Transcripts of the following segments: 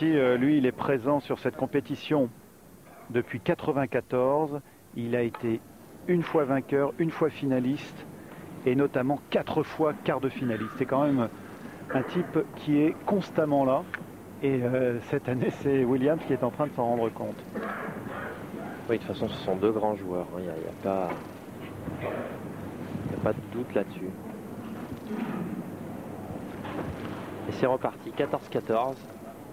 Doherty, lui, il est présent sur cette compétition depuis 1994. Il a été une fois vainqueur, une fois finaliste et notamment 4 fois quart de finaliste. C'est quand même un type qui est constamment là. Et cette année, c'est Williams qui est en train de s'en rendre compte. Oui, de toute façon, ce sont deux grands joueurs. Il n'y a pas de doute là-dessus. Et c'est reparti, 14-14.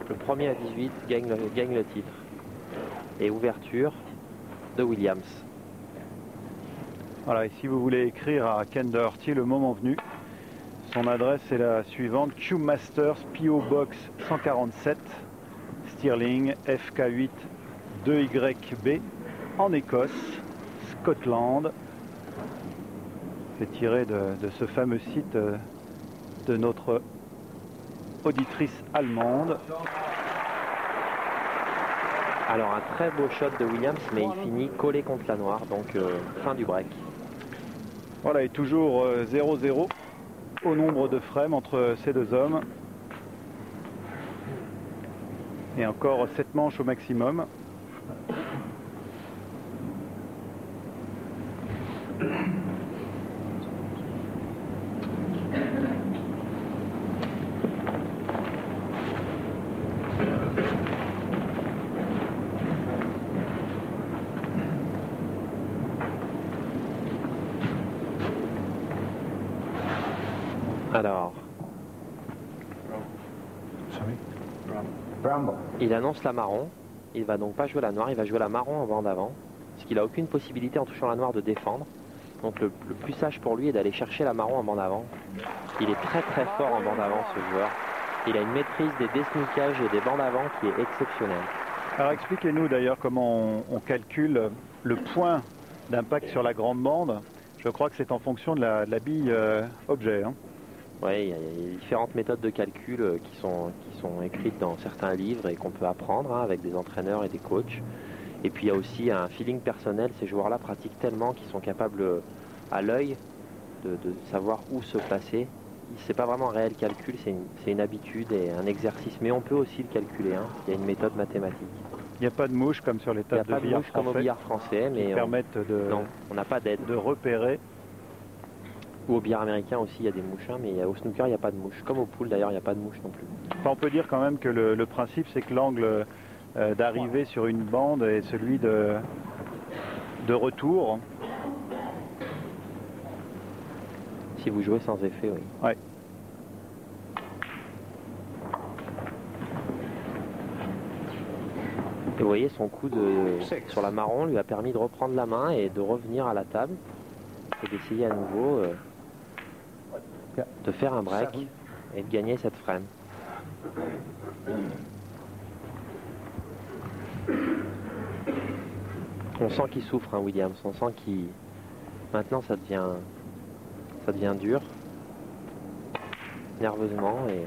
Le premier à 18 gagne le titre. Et ouverture de Williams. Voilà, et si vous voulez écrire à Ken Doherty le moment venu, son adresse est la suivante: Q Masters, PO Box 147, Stirling, FK8 2YB, en Écosse, Scotland. C'est tiré de ce fameux site de notre auditrice allemande. Alors un très beau shot de Williams, mais il finit collé contre la noire, donc fin du break. Voilà, et toujours 0-0 au nombre de frames entre ces deux hommes. Et encore 7 manches au maximum. Alors, il annonce la marron, il va donc pas jouer la noire, il va jouer la marron en bande avant, parce qu'il n'a aucune possibilité en touchant la noire de défendre. Donc le plus sage pour lui est d'aller chercher la marron en bande avant. Il est très très fort en bande avant, ce joueur. Il a une maîtrise des désneakages et des bandes avant qui est exceptionnelle. Alors expliquez-nous d'ailleurs comment on calcule le point d'impact sur la grande bande. Je crois que c'est en fonction de la bille objet. Hein. Oui, il y a différentes méthodes de calcul qui sont écrites dans certains livres et qu'on peut apprendre avec des entraîneurs et des coachs. Et puis il y a aussi un feeling personnel. Ces joueurs-là pratiquent tellement qu'ils sont capables à l'œil de savoir où se placer. C'est pas vraiment un réel calcul, c'est une habitude et un exercice. Mais on peut aussi le calculer. Hein. Il y a une méthode mathématique. Il n'y a pas de mouche comme sur les tables de billard français. Comme au billard français, mais permettent on n'a pas d'aide. De repérer. Ou au billard américain aussi, il y a des mouches, hein, mais au snooker, il n'y a pas de mouche. Comme au pool, d'ailleurs, il n'y a pas de mouche non plus. Enfin, on peut dire quand même que le principe, c'est que l'angle d'arrivée sur une bande est celui de retour. Si vous jouez sans effet, oui. Ouais. Et vous voyez, son coup sur la marron lui a permis de reprendre la main et de revenir à la table et d'essayer à nouveau de faire un break et de gagner cette frame. On sent qu'il souffre, hein, Williams. On sent qu'il... Maintenant, ça devient dur, nerveusement, et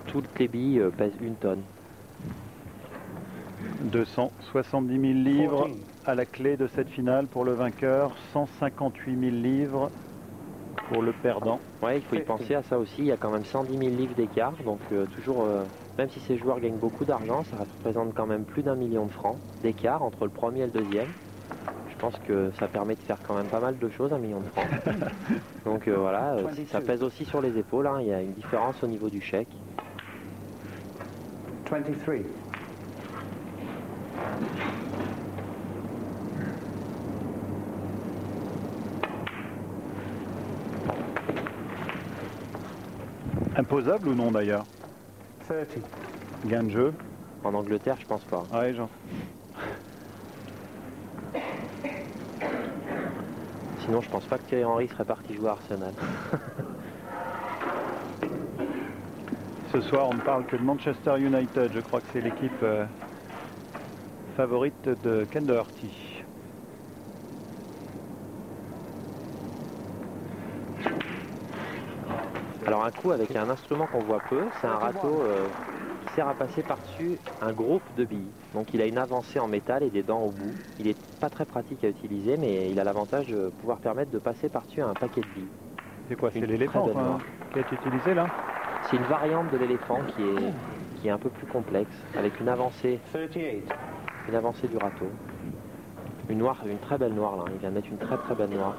toutes les billes pèsent 1 tonne. 270 000 livres à la clé de cette finale pour le vainqueur, 158 000 livres pour le perdant. Oui, il faut y penser à ça aussi. Il y a quand même 110 000 livres d'écart, donc toujours, même si ces joueurs gagnent beaucoup d'argent, ça représente quand même plus d'1 million de francs d'écart entre le premier et le deuxième. Je pense que ça permet de faire quand même pas mal de choses, 1 million de francs. Donc voilà, ça pèse aussi sur les épaules, hein. Il y a une différence au niveau du chèque. 23. Imposable ou non d'ailleurs? 30. Gain de jeu? En Angleterre, je pense pas. Ouais, Jean. Sinon, je pense pas que Thierry Henry serait parti jouer à Arsenal. Ce soir, on ne parle que de Manchester United. Je crois que c'est l'équipe favorite de Ken Doherty. Alors un coup avec un instrument qu'on voit peu, c'est un râteau qui sert à passer par-dessus un groupe de billes. Donc il a une avancée en métal et des dents au bout. Il n'est pas très pratique à utiliser, mais il a l'avantage de pouvoir permettre de passer par-dessus un paquet de billes. C'est quoi? C'est l'éléphant qui est utilisé là? C'est une variante de l'éléphant qui est un peu plus complexe, avec une avancée du râteau. Une très belle noire là, il vient de mettre une très belle noire.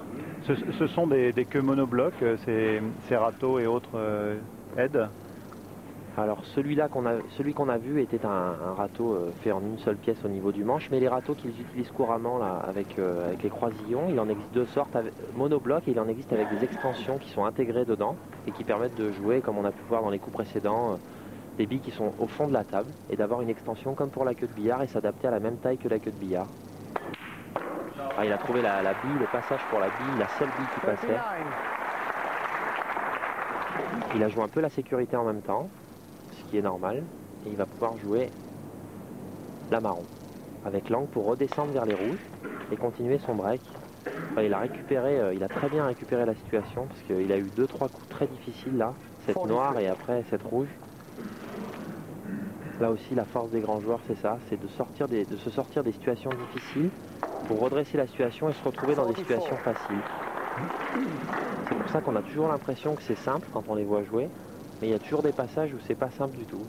Ce sont des queues monoblocs, ces râteaux et autres aides. Alors celui qu'on a vu était un râteau fait en une seule pièce au niveau du manche, mais les râteaux qu'ils utilisent couramment là, avec les croisillons, il en existe deux sortes, monobloc, et il en existe avec des extensions qui sont intégrées dedans et qui permettent de jouer, comme on a pu voir dans les coups précédents, des billes qui sont au fond de la table et d'avoir une extension comme pour la queue de billard et s'adapter à la même taille que la queue de billard. Ah, il a trouvé la bille, le passage pour la bille, la seule bille qui passait. Il a joué un peu la sécurité en même temps, ce qui est normal, et il va pouvoir jouer la marron avec l'angle pour redescendre vers les rouges et continuer son break. Enfin, il a très bien récupéré la situation parce qu'il a eu 2-3 coups très difficiles là, cette noire et après cette rouge. Là aussi la force des grands joueurs c'est ça, c'est de se sortir des situations difficiles pour redresser la situation et se retrouver dans des situations faciles. C'est pour ça qu'on a toujours l'impression que c'est simple quand on les voit jouer, mais il y a toujours des passages où c'est pas simple du tout.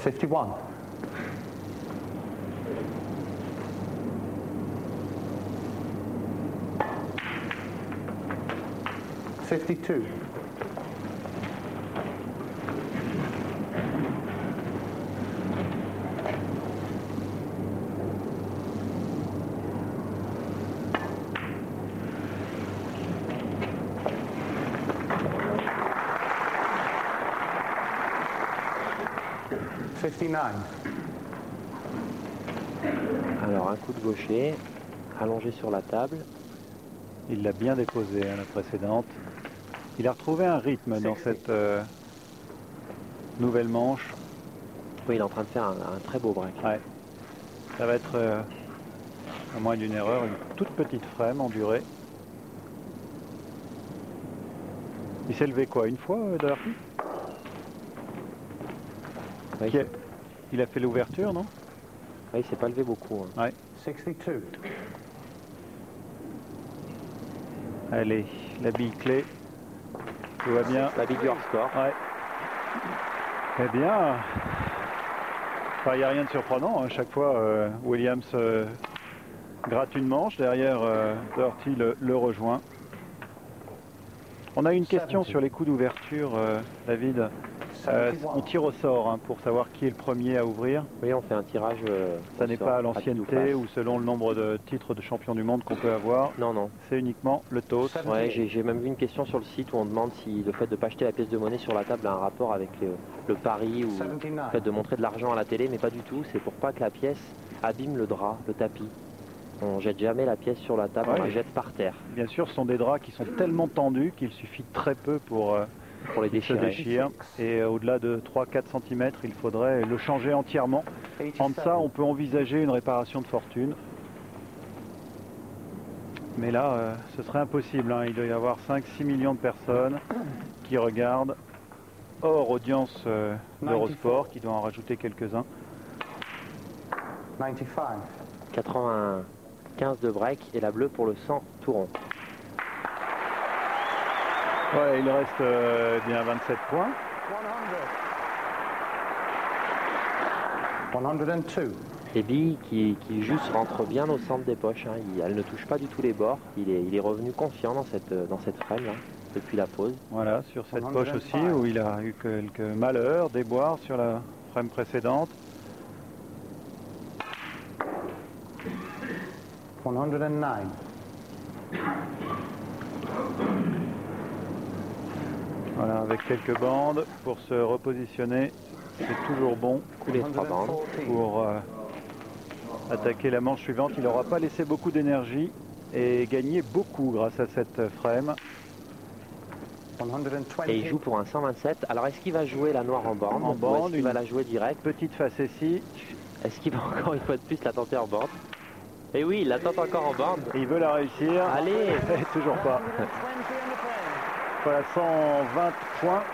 $51. $52. Alors un coup de gaucher, allongé sur la table. Il l'a bien déposé à la précédente. Il a retrouvé un rythme dans cette nouvelle manche. Oui, il est en train de faire un très beau break. Ouais. Ça va être, à moins d'une erreur, une toute petite frame en durée. Il s'est levé quoi, une fois, Doherty? Oui, il a fait l'ouverture, non? Oui, il s'est pas levé beaucoup. Hein. Ouais. 62. Allez, la bille clé. Tout va bien. La bille du hors score. Ouais. Eh bien, il n'y a rien de surprenant. À chaque fois, Williams gratte une manche. Derrière, Doherty le rejoint. On a une question sur les coups d'ouverture, David. On tire au sort hein, pour savoir qui est le premier à ouvrir. Oui, on fait un tirage. Ça n'est pas à l'ancienneté ou selon le nombre de titres de champion du monde qu'on peut avoir. Non, non. C'est uniquement le toast. Ouais, j'ai même vu une question sur le site où on demande si le fait de ne pas acheter la pièce de monnaie sur la table a un rapport avec le pari ou le fait de montrer de l'argent à la télé, mais pas du tout. C'est pour pas que la pièce abîme le drap, le tapis. On jette jamais la pièce sur la table, on la jette par terre. Bien sûr, ce sont des draps qui sont tellement tendus qu'il suffit de très peu pour les déchirer. Se déchirent. Et au-delà de 3-4 cm, il faudrait le changer entièrement. En deçà, on peut envisager une réparation de fortune. Mais là, ce serait impossible. Hein. Il doit y avoir 5-6 millions de personnes qui regardent, hors audience d'Eurosport, qui doit en rajouter quelques-uns. 95 de break et la bleue pour le 100 tout rond. Ouais, il reste bien 27 points. 102. Les billes qui juste rentrent bien au centre des poches. Hein. Elles ne touchent pas du tout les bords. Il est revenu confiant dans cette frame là, depuis la pause. Voilà, sur cette poche aussi où il a eu quelques malheurs, déboires sur la frame précédente. 109. Voilà, avec quelques bandes pour se repositionner, c'est toujours bon. Couler 3 bandes. Pour attaquer la manche suivante, il n'aura pas laissé beaucoup d'énergie et gagné beaucoup grâce à cette frame. Et il joue pour un 127. Alors est-ce qu'il va jouer la noire en borne? En borne, est-ce qu'il va la jouer direct? Petite facétie. Est-ce qu'il va encore une fois de plus la tenter en borne? Et oui, il la tente encore en borne. Et il veut la réussir. Allez. Toujours pas. Voilà, 120 points